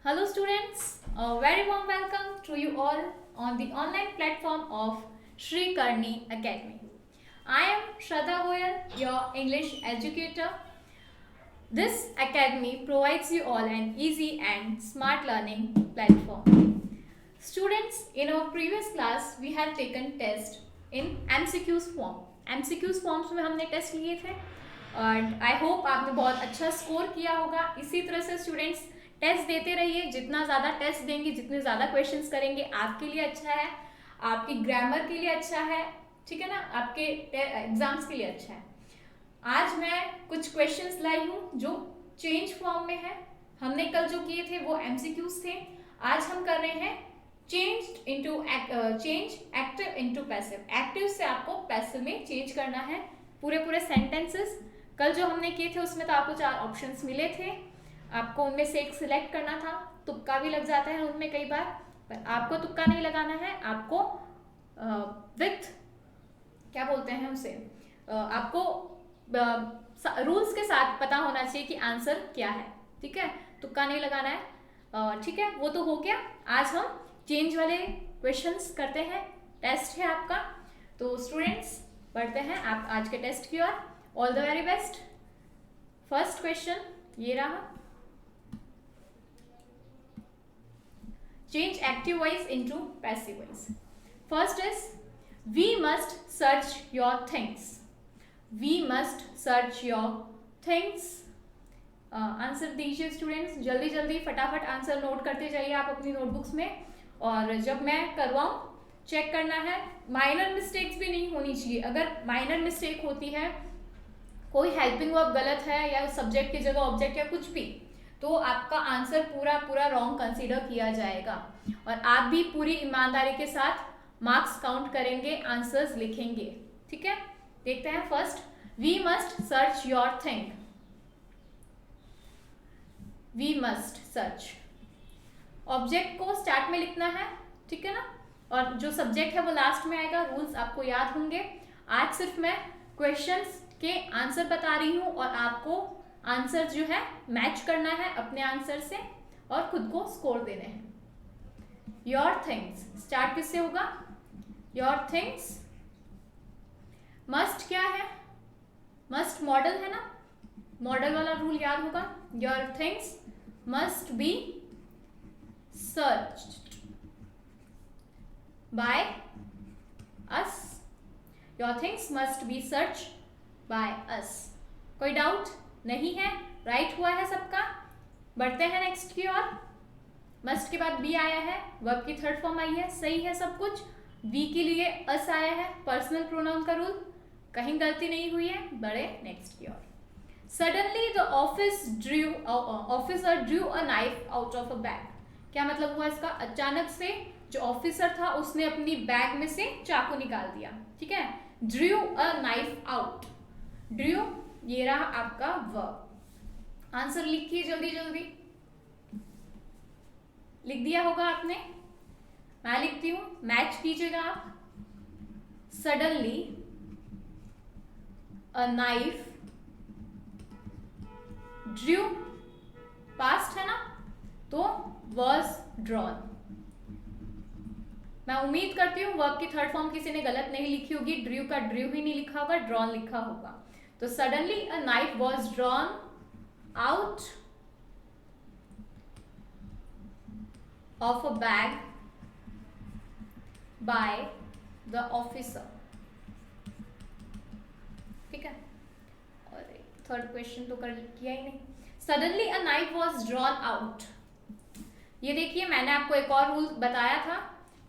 Hello students, a very warm welcome to you all on the online platform of Sri Karni Academy. I am Shraddha Goyal, your English educator. This academy provides you all an easy and smart learning platform. Students, in our previous class we have taken test in MCQs form. MCQs forms में हमने test लिए थे और आई hope आपने बहुत अच्छा score किया होगा. इसी तरह से स्टूडेंट्स टेस्ट देते रहिए. जितना ज़्यादा टेस्ट देंगे, जितने ज़्यादा क्वेश्चंस करेंगे, आपके लिए अच्छा है, आपकी ग्रामर के लिए अच्छा है, ठीक है ना, आपके एग्जाम्स के लिए अच्छा है. आज मैं कुछ क्वेश्चंस लाई हूँ जो चेंज फॉर्म में है. हमने कल जो किए थे वो एमसीक्यूज थे. आज हम कर रहे हैं change active into passive. Active से आपको पैसिव में चेंज करना है पूरे पूरे सेंटेंसेस. कल जो हमने किए थे उसमें तो आपको 4 ऑप्शंस मिले थे, आपको उनमें से एक सिलेक्ट करना था. तुक्का भी लग जाता है उनमें कई बार, पर आपको तुक्का नहीं लगाना है. आपको विथ क्या बोलते हैं उसे, आपको रूल्स के साथ पता होना चाहिए कि आंसर क्या है. ठीक है, तुक्का नहीं लगाना है. ठीक है, वो तो हो गया. आज हम चेंज वाले क्वेश्चंस करते हैं. टेस्ट है आपका. तो स्टूडेंट्स पढ़ते हैं आप आज के टेस्ट की ओर. All the very best. First question ये रहा. Change active voice into passive voice. First is we must search your things. We must search your things. Answer दीजिए स्टूडेंट्स, जल्दी जल्दी फटाफट आंसर नोट करते जाइए आप अपनी नोटबुक्स में. और जब मैं करवाऊँ चेक करना है. माइनर मिस्टेक्स भी नहीं होनी चाहिए. अगर माइनर मिस्टेक होती है, कोई हेल्पिंग वर्ब गलत है या सब्जेक्ट की जगह ऑब्जेक्ट या कुछ भी, तो आपका आंसर पूरा रॉन्ग कंसीडर किया जाएगा और आप भी पूरी ईमानदारी के साथ मार्क्स काउंट करेंगे, आंसर्स लिखेंगे. ठीक है, देखते हैं. First, we must search your thing. We must search. Object को स्टार्ट में लिखना है, ठीक है ना, और जो सब्जेक्ट है वो लास्ट में आएगा. रूल्स आपको याद होंगे. आज सिर्फ मैं क्वेश्चंस के आंसर बता रही हूँ और आपको आंसर जो है मैच करना है अपने आंसर से और खुद को स्कोर देने हैं. योर थिंग्स स्टार्ट किससे होगा? Your things. मस्ट क्या है? मस्ट मॉडल है ना, मॉडल वाला रूल याद होगा. Your things must be searched by us. Your things must be search by us. कोई डाउट नहीं है? राइट हुआ है सबका. बढ़ते हैं नेक्स्ट की ओर. मस्ट के बाद बी आया है, वर्ब की थर्ड फॉर्म आई है, सही है सब कुछ. वी के लिए अस आया है, पर्सनल प्रोनाउन का रूल, कहीं गलती नहीं हुई है. बढ़े नेक्स्ट की ओर. Suddenly the officer drew a knife out of a bag. क्या मतलब हुआ इसका? अचानक से जो ऑफिसर था उसने अपनी बैग में से चाकू निकाल दिया. ठीक है, Drew a knife out. Drew ये रहा आपका वर्ब. आंसर लिखिए जल्दी जल्दी. लिख दिया होगा आपने, मैं लिखती हूं, मैच कीजिएगा आप. Suddenly a knife Drew, past है ना, तो वॉज ड्रॉन. मैं उम्मीद करती हूँ वर्ब की थर्ड फॉर्म किसी ने गलत नहीं लिखी होगी. ड्रू का ड्रू ही नहीं लिखा होगा, ड्रॉन लिखा होगा. तो suddenly a knife was drawn out of a bag by the officer. ठीक है, और थर्ड क्वेश्चन तो कर किया ही नहीं. Suddenly a knife was drawn out. ये देखिए, मैंने आपको एक और रूल बताया था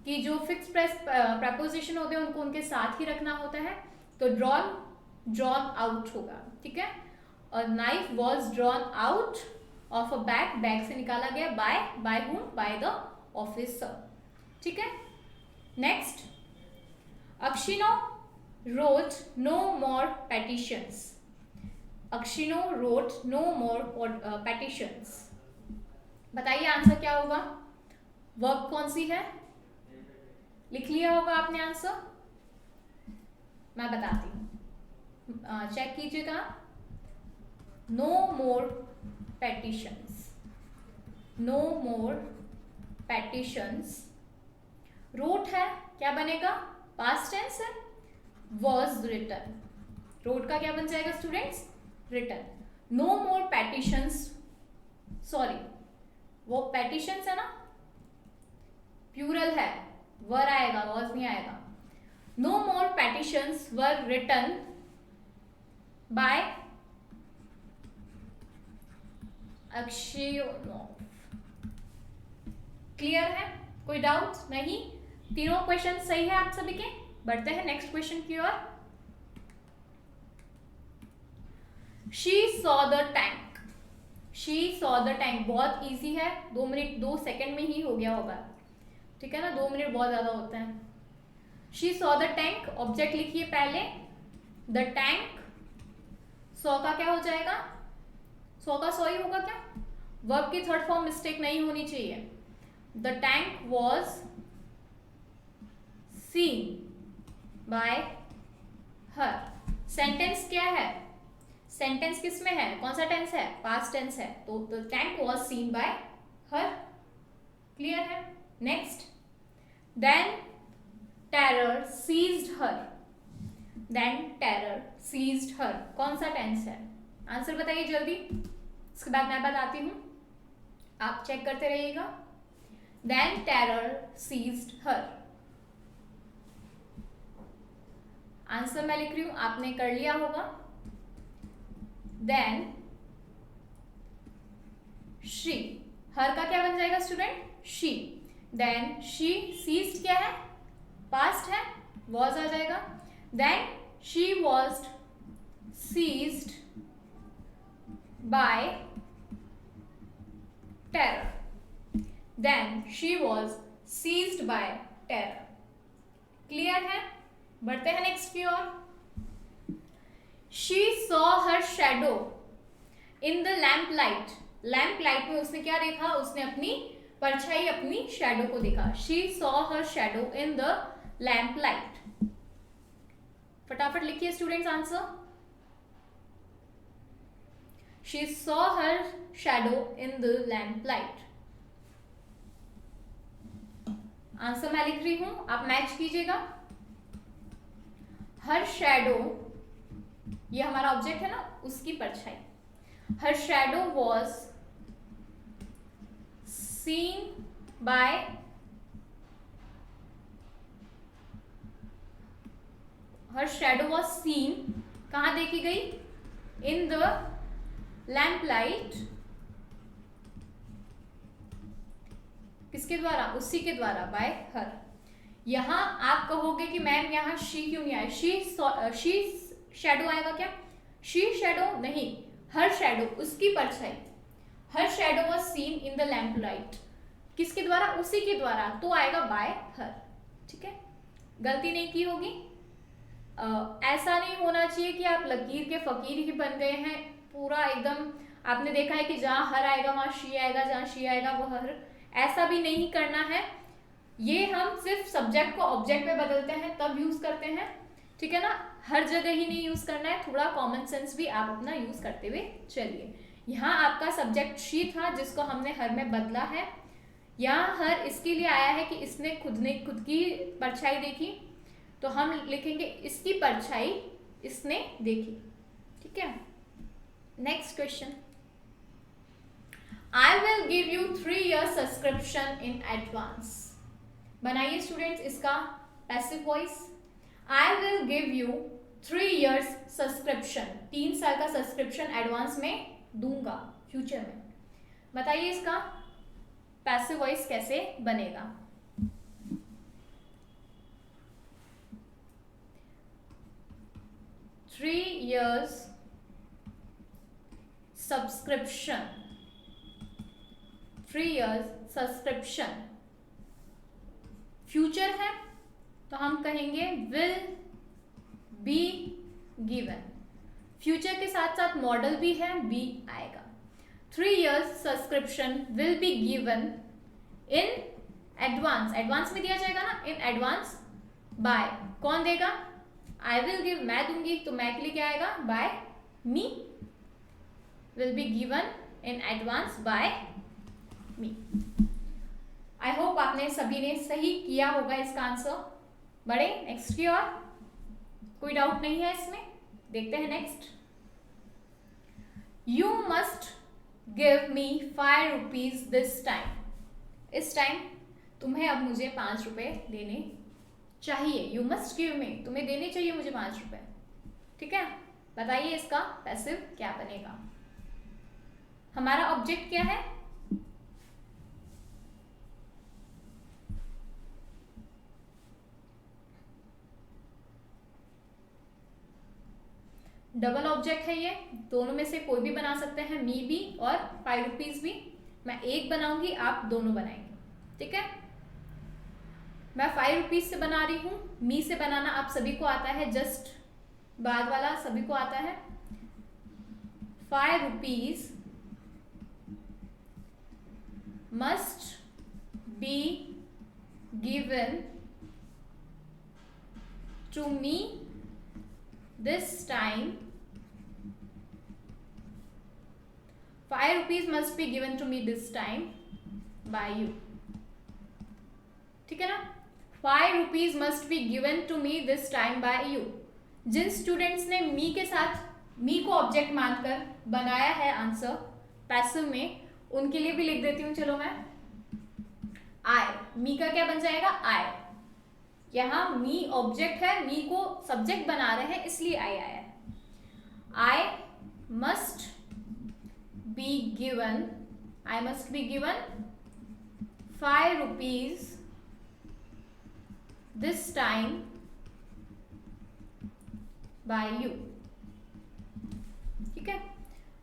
कि जो फिक्स प्रपोजिशन होते हैं उनको उनके साथ ही रखना होता है. तो ड्रॉन आउट होगा. ठीक है, और knife was drawn out of a bag, bag से निकाला गया. By whom? By the officer. ठीक है, next. Aquino wrote no more petitions. Aquino wrote no more petitions. बताइए आंसर क्या होगा? वर्ब कौन सी है? लिख लिया होगा आपने आंसर, मैं बताती हूँ, चेक कीजिएगा. No more petitions. No more petitions, wrote है, क्या बनेगा, पास्ट टेंस है, वॉज रिटन, रोट का क्या बन जाएगा students, written, no more petitions, sorry वो पेटिशंस है ना, प्लूरल है, वर आएगा, वॉज नहीं आएगा, no more petitions were written by अक्षयोनोफ। क्लियर है, कोई डाउट नहीं, तीनों क्वेश्चन सही है आप सभी के। बढ़ते हैं नेक्स्ट क्वेश्चन की ओर। She saw the tank, she saw the tank बहुत इजी है, 2 मिनट 2 सेकेंड में ही हो गया होगा, ठीक है ना, 2 मिनट बहुत ज्यादा होते हैं। She saw the tank, object लिखिए पहले, द टैंक, सॉ का क्या हो जाएगा, सॉ का सॉ ही होगा क्या, वर्ब की थर्ड फॉर्म मिस्टेक नहीं होनी चाहिए। The tank was seen by her, sentence क्या है, सेंटेंस किस में है, कौन सा टेंस है, पास्ट टेंस है, तो the tank was seen by her, clear है। नेक्स्ट, देन टेरर सीज्ड हर, देन टेरर सीज्ड हर, कौन सा टेंस है, आंसर बताइए जल्दी, इसके बाद मैं बताती हूं, आप चेक करते रहिएगा। देन टेरर सीज्ड हर, आंसर मैं लिख रही हूं, आपने कर लिया होगा। देन शी, हर का क्या बन जाएगा student, she, then she seized क्या है, पास्ट है, वॉज आ जाएगा, then she was seized by terror, then she was seized by terror, clear है। बढ़ते हैं नेक्स्ट की ओर। She saw her shadow in the lamp light, lamp light में उसने क्या देखा, उसने अपनी परछाई, अपनी शैडो को देखा। She saw her shadow in the lamp light, फटाफट लिखिए students answer. She saw her shadow in the lamp light, answer मैं लिख रही हूं, आप मैच कीजिएगा। हर शैडो, ये हमारा ऑब्जेक्ट है ना, उसकी परछाई, her shadow was seen by, her shadow was seen, कहां देखी गई, इन द लैम्प लाइट, किसके द्वारा, उसी के द्वारा, बाय हर। यहां आप कहोगे कि मैम यहां शी क्यों नहीं आया, शी शैडो आएगा क्या, शी शैडो नहीं, हर शैडो, उसकी परछाई, her shadow was seen in the lamp light, किसके द्वारा, उसी के द्वारा, तो आएगा बाय हर, ठीक है, गलती नहीं की होगी। ऐसा नहीं होना चाहिए कि आप लकीर के फकीर ही बन गए हैं, पूरा एकदम आपने देखा है कि जहां हर आएगा वहां शी आएगा, जहां शी आएगा वो हर, ऐसा भी नहीं करना है। ये हम सिर्फ सब्जेक्ट को ऑब्जेक्ट में बदलते हैं तब यूज करते हैं, ठीक है ना, हर जगह ही नहीं यूज करना है, थोड़ा कॉमन सेंस भी आप अपना यूज करते हुए चलिए। यहाँ आपका सब्जेक्ट शी था जिसको हमने हर में बदला है, यहाँ हर इसके लिए आया है कि इसने खुद की परछाई देखी, तो हम लिखेंगे इसकी परछाई इसने देखी, ठीक है। Next question, I will give you 3 years subscription in advance, बनाइए स्टूडेंट्स इसका passive voice. I will give you 3 years subscription, 3 साल का सब्सक्रिप्शन एडवांस में दूंगा फ्यूचर में, बताइए इसका पैसिव वॉइस कैसे बनेगा। Three years subscription, 3 years subscription, future है तो हम कहेंगे विल बी गिवन, फ्यूचर के साथ साथ मॉडल भी है, बी आएगा। 3 years subscription will be given in advance, advance में दिया जाएगा ना, इन एडवांस बाय, कौन देगा, आई विल गिव, मैं दूंगी, तो मैं के लिए क्या आएगा, by me, will be given in advance by me. I hope आपने सभी ने सही किया होगा इसका आंसर। बढ़े नेक्स्ट की ओर, कोई डाउट नहीं है इसमें। देखते हैं next. You must give me 5 rupees this time. इस टाइम तुम्हें अब मुझे 5 रुपए देने चाहिए। यू मस्ट गिव मी, तुम्हें देने चाहिए मुझे 5 रुपए। ठीक है, बताइए इसका पैसिव क्या बनेगा। हमारा ऑब्जेक्ट क्या है? डबल ऑब्जेक्ट है ये, दोनों में से कोई भी बना सकते हैं, मी भी और 5 रुपीज भी। मैं एक बनाऊंगी, आप दोनों बनाएंगे। ठीक है, मैं 5 रुपीज से बना रही हूं। मी से बनाना आप सभी को आता है, जस्ट बाद वाला सभी को आता है। 5 rupees must be given to me this time. 5 rupees must be given to me this time by you। ठीक है ना, 5 rupees must be given to me this time by you। जिन स्टूडेंट्स ने मी के साथ मी को ऑब्जेक्ट मानकर बनाया है आंसर पैसिव में, उनके लिए भी लिख देती हूं। चलो मैं आई, मी का क्या बन जाएगा? आई। यहां मी ऑब्जेक्ट है, मी को सब्जेक्ट बना रहे हैं, इसलिए आई आया है। I must be given, I must be given 5 rupees this time by you। ठीक है,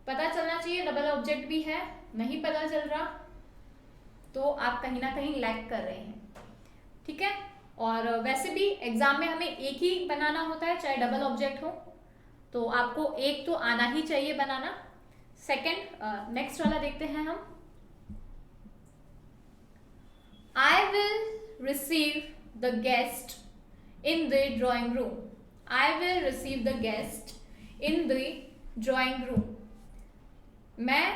पता चलना चाहिए। डबल ऑब्जेक्ट भी है, नहीं पता चल रहा तो आप कहीं ना कहीं लैग कर रहे हैं। ठीक है, और वैसे भी एग्जाम में हमें एक ही बनाना होता है, चाहे डबल ऑब्जेक्ट हो, तो आपको एक तो आना ही चाहिए बनाना। सेकेंड नेक्स्ट वाला देखते हैं हम। I will receive the guest in the drawing room. I will receive the guest in the drawing room. मैं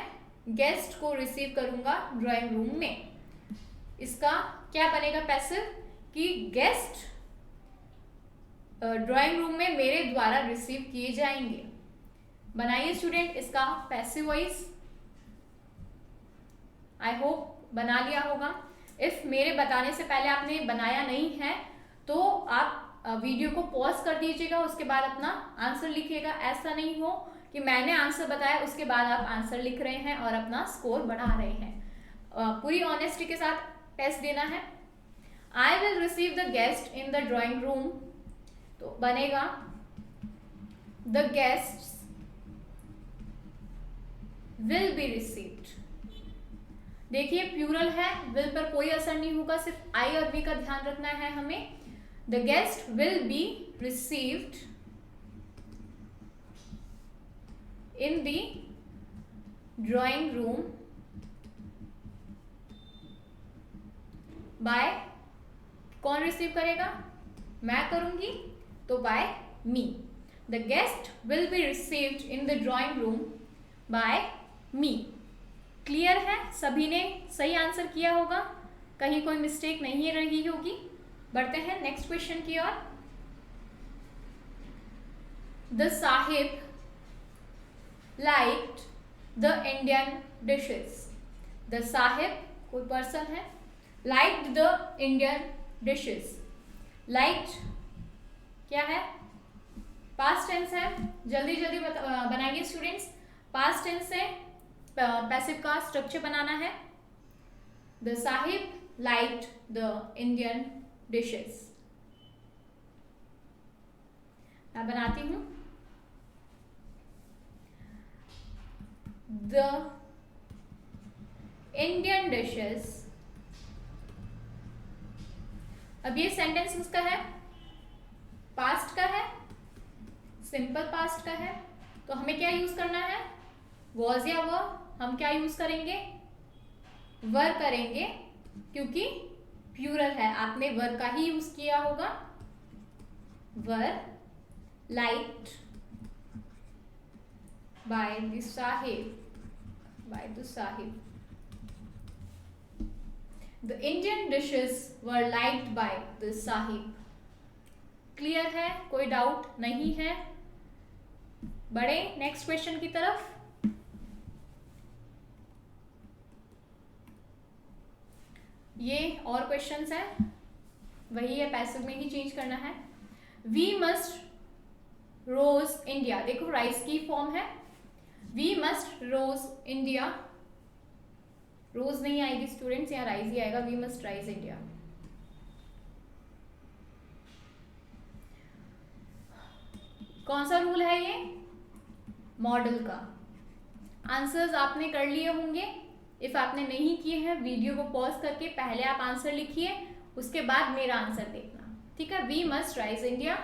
गेस्ट को रिसीव करूंगा ड्राइंग रूम में। इसका क्या बनेगा पैसिव कि गेस्ट ड्राइंग रूम में मेरे द्वारा रिसीव किए जाएंगे। बनाइए स्टूडेंट इसका पैसिव वॉइस। आई होप बना लिया होगा। इफ मेरे बताने से पहले आपने बनाया नहीं है तो आप वीडियो को पॉज कर दीजिएगा, उसके बाद अपना आंसर लिखिएगा। ऐसा नहीं हो कि मैंने आंसर बताया उसके बाद आप आंसर लिख रहे हैं और अपना स्कोर बढ़ा रहे हैं। पूरी ऑनेस्टी के साथ टेस्ट देना है। I will receive the guest in the drawing room, तो बनेगा the guest will be received। देखिए प्लूरल है, will पर कोई असर नहीं होगा, सिर्फ I और V का ध्यान रखना है हमें। The guest will be received in the drawing room by, कौन रिसीव करेगा? मैं करूंगी, तो by me। The guest will be received in the drawing room by me. Clear है, सभी ने सही आंसर किया होगा, कहीं कोई मिस्टेक नहीं रही होगी। बढ़ते हैं नेक्स्ट क्वेश्चन की ओर। The sahib liked the Indian dishes. The sahib कोई पर्सन है, liked the Indian dishes. Liked क्या है? पास्ट टेंस है। जल्दी जल्दी बनाइए स्टूडेंट्स। पास्ट टेंस से पैसिव का स्ट्रक्चर बनाना है। The sahib liked the Indian dishes. मैं बनाती हूं। The Indian dishes. अब ये सेंटेंस किसका है? पास्ट का है, सिंपल पास्ट का है, तो हमें क्या यूज करना है? वॉज या वर। हम क्या यूज करेंगे? वर करेंगे, क्योंकि प्लूरल है। आपने वर का ही यूज किया होगा। Were liked by the sahib, by the sahib. The Indian dishes were liked by the sahib. Clear है, कोई डाउट नहीं है? बढ़े नेक्स्ट क्वेश्चन की तरफ। ये और क्वेश्चंस हैं, वही है, पैसिव में ही चेंज करना है। वी मस्ट रोज इंडिया, देखो राइज की फॉर्म है, वी मस्ट रोज इंडिया, रोज नहीं आएगी स्टूडेंट्स, यहाँ राइज ही आएगा, वी मस्ट राइज इंडिया। कौन सा रूल है ये? मॉडल का। आंसर्स आपने कर लिए होंगे, इफ आपने नहीं किए हैं वीडियो को पॉज करके पहले आप आंसर लिखिए, उसके बाद मेरा आंसर देखना, ठीक है। We must rise India,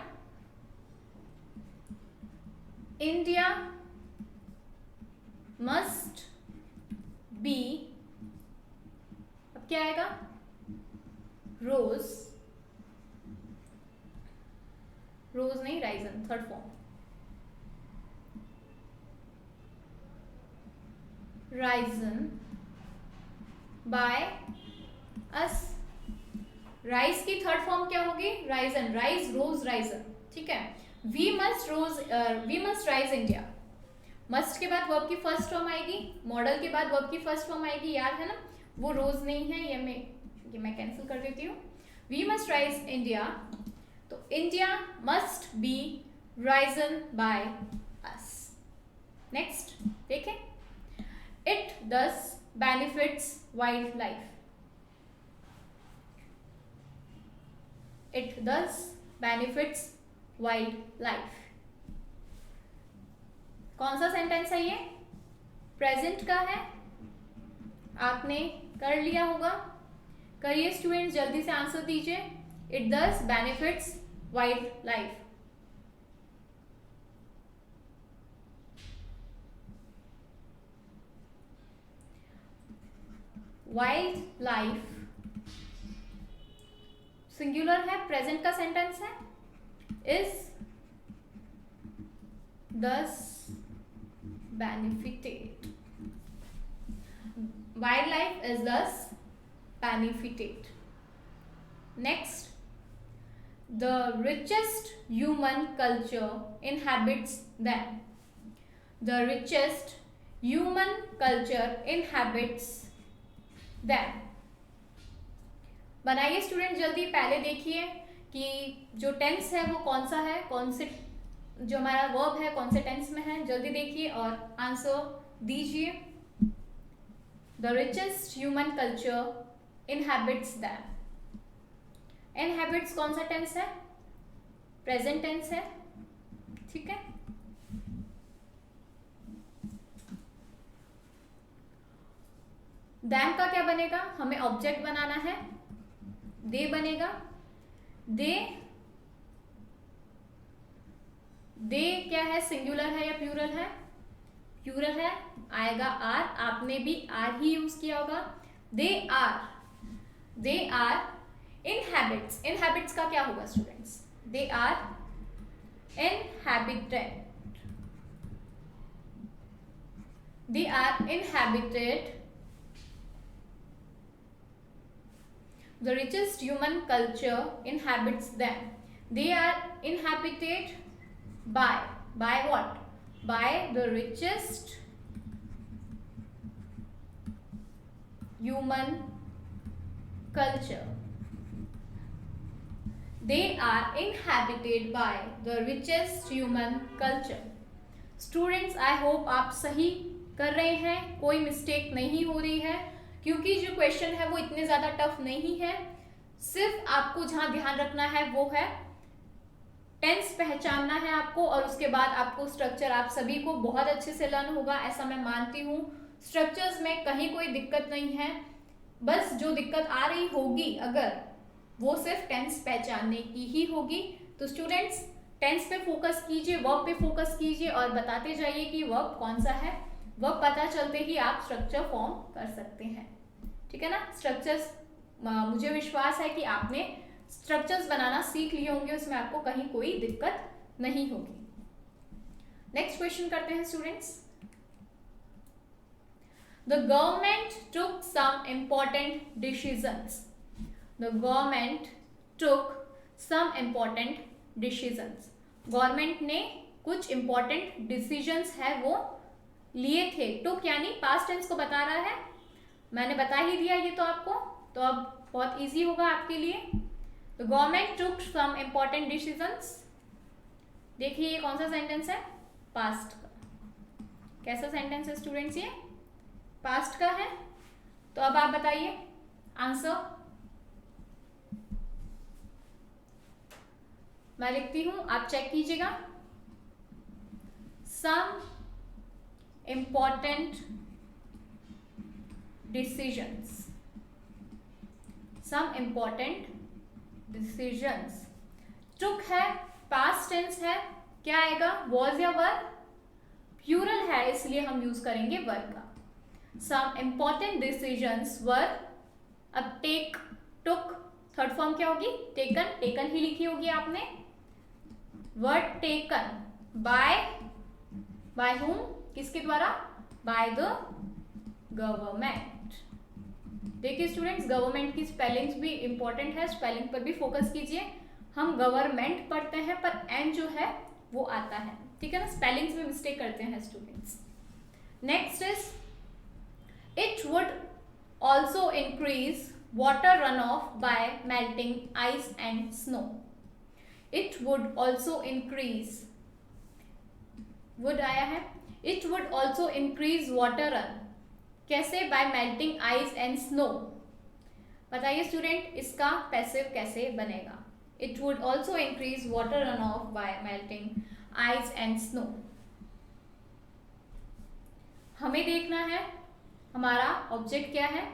India must be, अब क्या आएगा? रोज, रोज नहीं risen, third form, risen by us. Rise की थर्ड फॉर्म क्या होगी? राइजन, राइज रोज राइजन, ठीक है। We must rose, we must rise India, must के बाद वर्ब की फर्स्ट फॉर्म आएगी, मॉडल के बाद वर्ब की फर्स्ट फॉर्म आएगी, याद है ना? वो रोज नहीं है, ये मैं कैंसिल कर देती हूँ। वी मस्ट राइज इंडिया, तो India must B Ryzen by us. Next देखें, इट दस बेनिफिट्स वाइल्ड लाइफ, इट दस बेनिफिट्स वाइल्ड लाइफ। कौन सा सेंटेंस है ये? प्रेजेंट का है, आपने कर लिया होगा, करिए स्टूडेंट्स, जल्दी से आंसर दीजिए। इट दस benefits wild life. Wild life singular है, प्रेजेंट का सेंटेंस है, is thus benefited, wildlife is thus benefited. Next, the richest human culture inhabits them, the richest human culture inhabits them। बनाइए student जल्दी, पहले देखिए कि जो टेंस है वो कौन सा है, कौन से जो हमारा वर्ब है कौन से टेंस में है, जल्दी देखिए और आंसर दीजिए। The richest human culture inhabits them, inhabits कौन सा टेंस है? प्रेजेंट टेंस है, ठीक है। दैम का क्या बनेगा? हमें ऑब्जेक्ट बनाना है, दे बनेगा, दे क्या है? सिंगुलर है या प्लूरल है? प्लूरल है, आएगा आर, आपने भी आर ही यूज किया होगा। दे आर इनहैबिट्स, इनहैबिट्स का क्या होगा students? They are inhabited, they are inhabited the richest human culture inhabits them, they are inhabited by what? By the richest human culture, they are inhabited by the richest human culture। Students I hope आप सही कर रहे हैं, कोई mistake नहीं हो रही है, क्योंकि जो क्वेश्चन है वो इतने ज्यादा टफ नहीं है। सिर्फ आपको जहां ध्यान रखना है वो है टेंस पहचानना है आपको, और उसके बाद आपको स्ट्रक्चर, आप सभी को बहुत अच्छे से लर्न होगा ऐसा मैं मानती हूँ। स्ट्रक्चर्स में कहीं कोई दिक्कत नहीं है, बस जो दिक्कत आ रही होगी अगर, वो सिर्फ टेंस पहचानने की ही होगी। तो स्टूडेंट्स टेंस पे फोकस कीजिए, वर्ब पे फोकस कीजिए और बताते जाइए कि वर्ब कौन सा है। वर्ब पता चलते ही आप स्ट्रक्चर फॉर्म कर सकते हैं, ठीक है ना। स्ट्रक्चर्स, मुझे विश्वास है कि आपने स्ट्रक्चर्स बनाना सीख लिए होंगे, उसमें आपको कहीं कोई दिक्कत नहीं होगी। नेक्स्ट क्वेश्चन करते हैं students. The government took some important decisions. The government took some important decisions. Government ने कुछ important decisions है वो लिए थे. took यानी past tense को बता रहा है. मैंने बता ही दिया ये तो आपको, तो अब बहुत easy होगा आपके लिए. The government took some important decisions. देखिए ये कौन सा सेंटेंस है? पास्ट का. कैसा सेंटेंस है स्टूडेंट्स? ये पास्ट का है. तो अब आप बताइए आंसर. मैं लिखती हूं, आप चेक कीजिएगा. Some important decisions. Some important decisions. Took है, पास्ट टेंस है, क्या आएगा? वॉज या वर? प्लूरल है इसलिए हम यूज करेंगे वर का. सम इम्पॉर्टेंट डिसीजंस वर. अब टेक, टुक थर्ड फॉर्म क्या होगी? टेकन. टेकन ही लिखी होगी आपने. Were taken by whom? किसके द्वारा? By the government. देखिए स्टूडेंट्स, गवर्नमेंट की स्पेलिंग्स भी इंपॉर्टेंट है, स्पेलिंग पर भी फोकस कीजिए. हम गवर्नमेंट पढ़ते हैं पर एन जो है वो आता है, ठीक है ना. स्पेलिंग्स में मिस्टेक करते हैं students. Next is it would also increase water run of bye melting ice and snow. It would also increase. would आया है. It would also increase water run. कैसे? By melting ice and snow. बताइए student, इसका passive कैसे बनेगा? It would also increase water runoff by melting ice and snow. हमें देखना है हमारा ऑब्जेक्ट क्या है.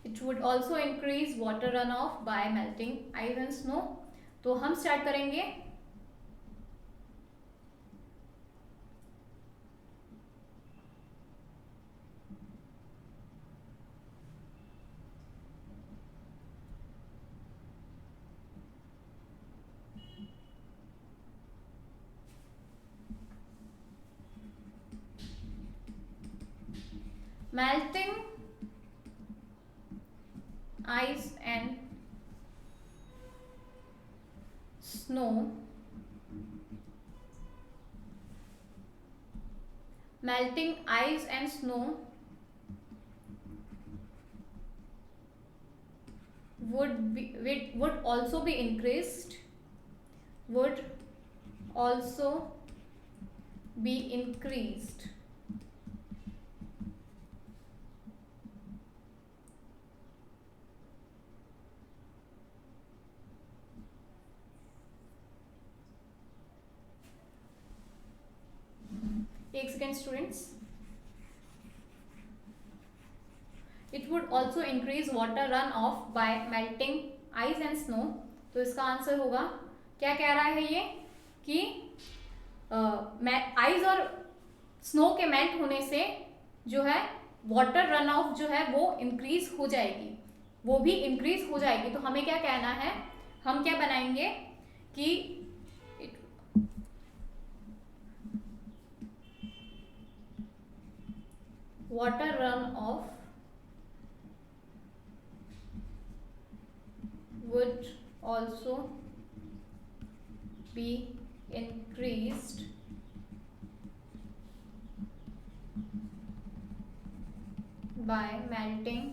It would also increase water runoff by melting ice and snow. तो हम स्टार्ट करेंगे. Melting ice and snow. Melting ice and snow would also be increased. Would also be increased. एक second students. It would also increase water run of bye melting ice and snow. तो इसका answer होगा, क्या कह रहा है ये कि आइस और स्नो के मेल्ट होने से जो है वाटर रन ऑफ जो है वो इंक्रीज हो जाएगी, वो भी इंक्रीज हो जाएगी. तो हमें क्या कहना है, हम क्या बनाएंगे कि water runoff would also be increased by melting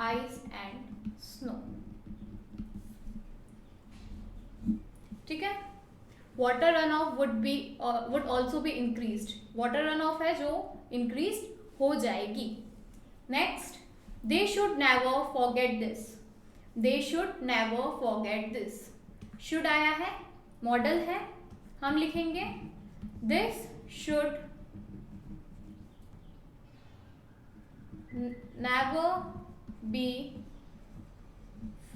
ice and snow. ठीक है. water runoff would also be increased. water runoff है जो increased हो जाएगी. Next, they should never forget this. They should never forget this. Should आया है, modal है, हम लिखेंगे this should never be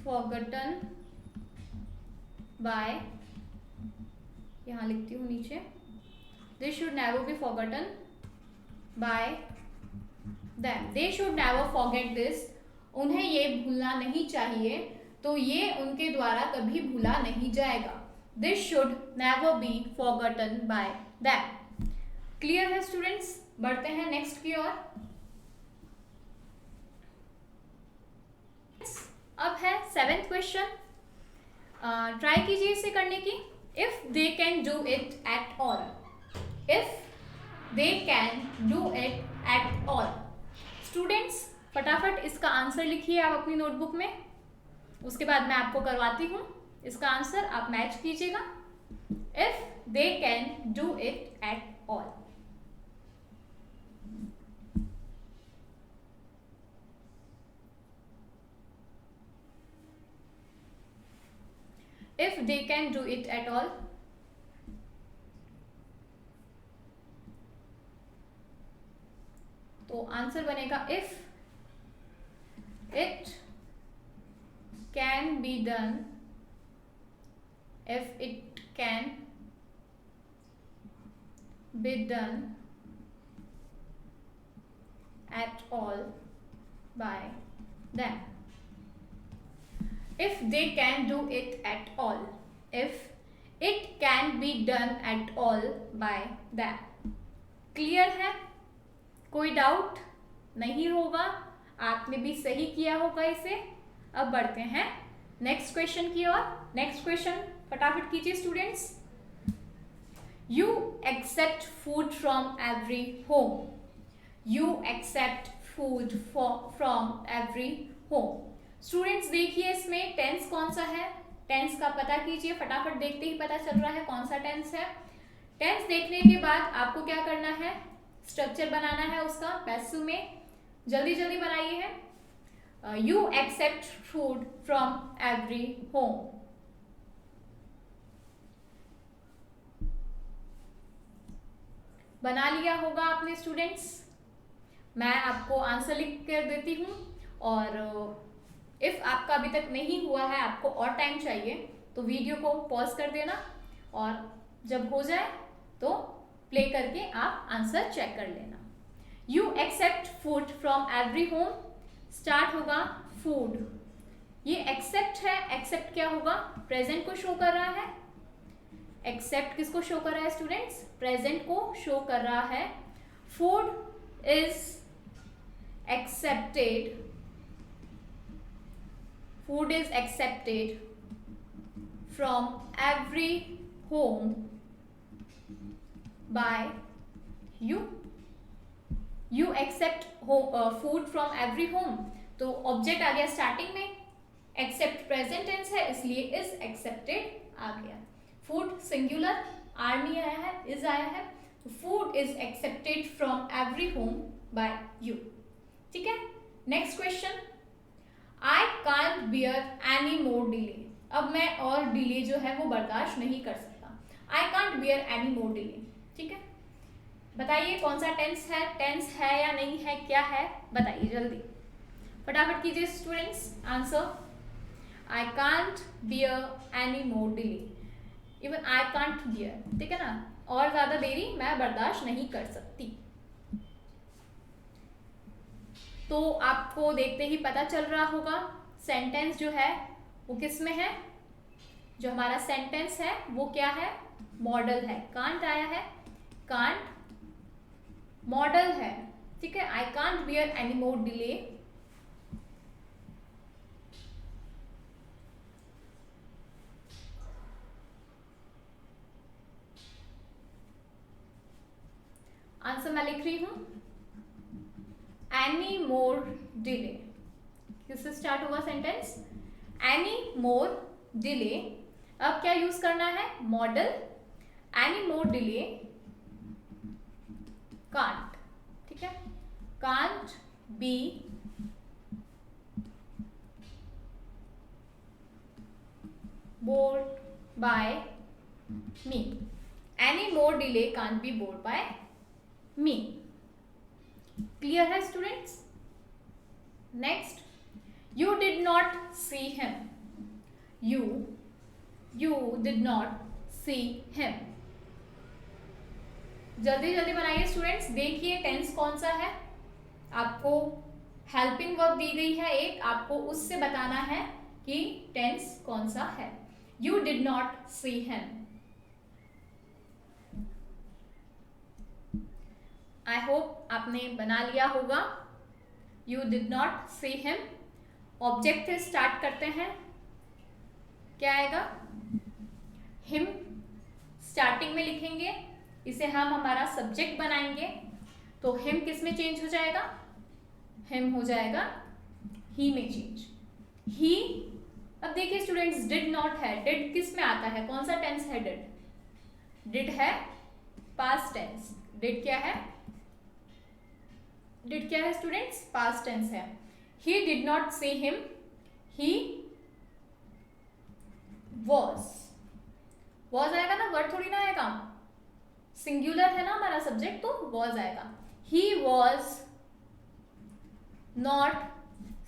forgotten by, यहां लिखती हूं नीचे, this should never be forgotten by them. They should never forget this. उन्हें ये भूलना नहीं चाहिए, तो ये उनके द्वारा कभी भूला नहीं जाएगा. This should never be forgotten by them. Clear है स्टूडेंट्स? बढ़ते हैं नेक्स्ट की ओर। अब है 7th क्वेश्चन, ट्राई कीजिए इसे करने की। If they can do it at all, if they can do it at all. Students फटाफट इसका आंसर लिखिए आप अपनी नोटबुक में, उसके बाद मैं आपको करवाती हूँ इसका आंसर, आप मैच कीजिएगा। If they can do it at all. If they can do it at all, तो आंसर बनेगा if it can be done, if it can be done at all by them. If they can do it at all, if it can be done at all by them. Clear है? कोई doubt नहीं होगा, आपने भी सही किया होगा इसे। अब बढ़ते हैं नेक्स्ट क्वेश्चन की ओर। नेक्स्ट क्वेश्चन फटाफट कीजिए students. You accept food from every home, you accept food from every home. Students देखिए इसमें टेंस कौन सा है, टेंस का पता कीजिए, फटाफट देखते ही पता चल रहा है कौन सा टेंस है। टेंस देखने के बाद आपको क्या करना है, स्ट्रक्चर बनाना है उसका पैसिव में, जल्दी जल्दी बनाइए है। You accept food from every home. बना लिया होगा आपने स्टूडेंट्स, मैं आपको आंसर लिख कर देती हूँ, और इफ़ आपका अभी तक नहीं हुआ है, आपको और टाइम चाहिए, तो वीडियो को पॉज कर देना और जब हो जाए तो प्ले करके आप आंसर चेक कर लेना। You accept food from every home, start होगा फूड। ये एक्सेप्ट है, एक्सेप्ट क्या होगा, प्रेजेंट को शो कर रहा है। एक्सेप्ट किसको शो कर रहा है स्टूडेंट्स, प्रेजेंट को शो कर रहा है। Food is accepted, food is accepted from every home by you. You accept food from every home, तो ऑब्जेक्ट आ गया स्टार्टिंग में, एक्सेप्ट प्रेजेंट टेंस है इसलिए इज एक्सेप्टेड आ गया। फूड सिंगुलर, आर नहीं आया है, इज आया है, food is accepted from every home by you. ठीक है, next question. I can't bear any more delay, अब मैं और डिले जो है वो बर्दाश्त नहीं कर सकता। आई can't bear any more delay. ठीक है, बताइए कौन सा टेंस है, टेंस है या नहीं है, क्या है, बताइए जल्दी फटाफट कीजिए students answer. I can't bear any more delay, even I can't beer, ठीक है ना, और ज्यादा देरी मैं बर्दाश्त नहीं कर सकती। तो आपको देखते ही पता चल रहा होगा सेंटेंस जो है वो किस में है, जो हमारा सेंटेंस है वो क्या है, मॉडल है। कांट आया है, कांट मॉडल है। ठीक है, I can't bear any more delay. Answer मैं लिख रही हूं, एनी मोर डिले, किससे स्टार्ट हुआ सेंटेंस, एनी मोर डिले। अब क्या यूज करना है, model, any more delay can't. ठीक है, can't be borne by me, any more delay can't be borne by me. Clear है students? Next, you did not see him, you did not see him. जल्दी जल्दी बनाइए students, देखिए tense कौन सा है, आपको हेल्पिंग वर्ब दी गई है एक, आपको उससे बताना है कि टेंस कौन सा है। You did not see him. I hope आपने बना लिया होगा. You did not see him. Object से स्टार्ट करते हैं. क्या आएगा? हिम स्टार्टिंग में लिखेंगे, इसे हम हमारा सब्जेक्ट बनाएंगे. तो हिम किस में चेंज हो जाएगा? हिम हो जाएगा ही में चेंज. ही. अब देखिए स्टूडेंट्स, डिड नॉट है. डिड किस में आता है? कौन सा टेंस है डिड? डिड है पास्ट टेंस. डिड क्या है? डिड क्या है स्टूडेंट्स? पास्ट टेंस है. He did not see him. He was आएगा ना, वर्ड थोड़ी ना आएगा. सिंगुलर है ना हमारा सब्जेक्ट, तो वॉज आएगा. He was not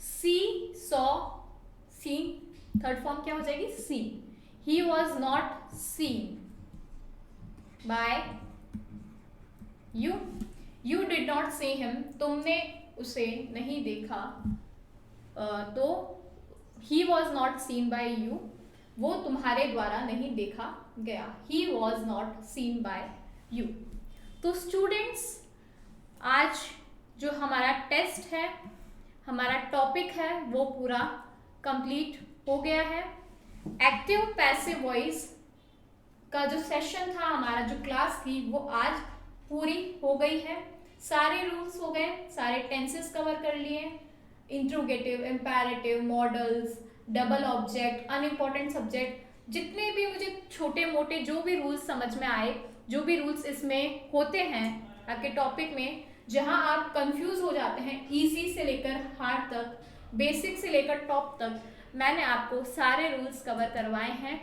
see saw seen. Third form क्या हो जाएगी? See. He was not seen by you. You did not see him. तुमने उसे नहीं देखा. तो he was not seen by you. वो तुम्हारे द्वारा नहीं देखा गया. He was not seen by you. तो स्टूडेंट्स, आज जो हमारा टेस्ट है, हमारा टॉपिक है, वो पूरा कंप्लीट हो गया है. एक्टिव पैसिव वॉइस का जो सेशन था, हमारा जो क्लास थी, वो आज पूरी हो गई है. सारे रूल्स हो गए, सारे टेंसेस कवर कर लिए. Interrogative, imperative, models, double object, unimportant subject, जितने भी मुझे छोटे मोटे जो भी रूल्स समझ में आए, जो भी रूल्स इसमें होते हैं आपके टॉपिक में, जहां आप कंफ्यूज हो जाते हैं, इजी से लेकर हार्ड तक, बेसिक से लेकर टॉप तक, मैंने आपको सारे रूल्स कवर करवाए हैं.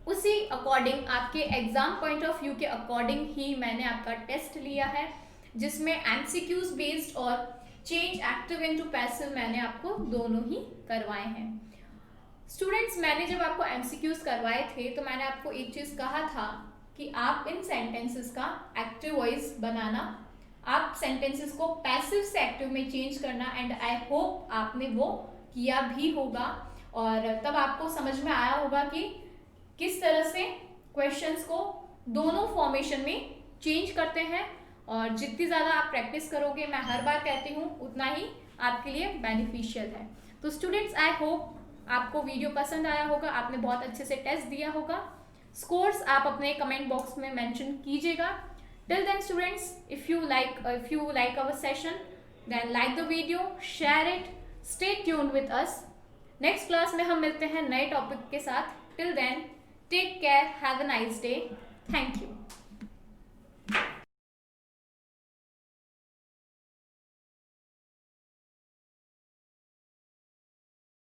उसी अकॉर्डिंग, आपके एग्जाम पॉइंट ऑफ व्यू के अकॉर्डिंग ही मैंने आपका टेस्ट लिया है, जिसमें एमसीक्यूज बेस्ड और चेंज एक्टिव इनटू पैसिव मैंने आपको दोनों ही करवाए हैं. स्टूडेंट्स, मैंने जब आपको एमसीक्यूज करवाए थे तो मैंने आपको एक चीज कहा था कि आप इन सेंटेंसेस का एक्टिव वॉइस बनाना, आप सेंटेंसेस को पैसिव से एक्टिव में चेंज करना. एंड आई होप आपने वो किया भी होगा, और तब आपको समझ में आया होगा कि किस तरह से क्वेश्चंस को दोनों फॉर्मेशन में चेंज करते हैं. और जितनी ज़्यादा आप प्रैक्टिस करोगे, मैं हर बार कहती हूँ, उतना ही आपके लिए बेनिफिशियल है. तो स्टूडेंट्स, आई होप आपको वीडियो पसंद आया होगा, आपने बहुत अच्छे से टेस्ट दिया होगा. स्कोर्स आप अपने कमेंट बॉक्स में मेंशन कीजिएगा. Till then students, if you like our session, then like the video, share it, stay tuned with us. Next class में हम मिलते हैं नए टॉपिक के साथ. Till then, take care, have a nice day. Thank you.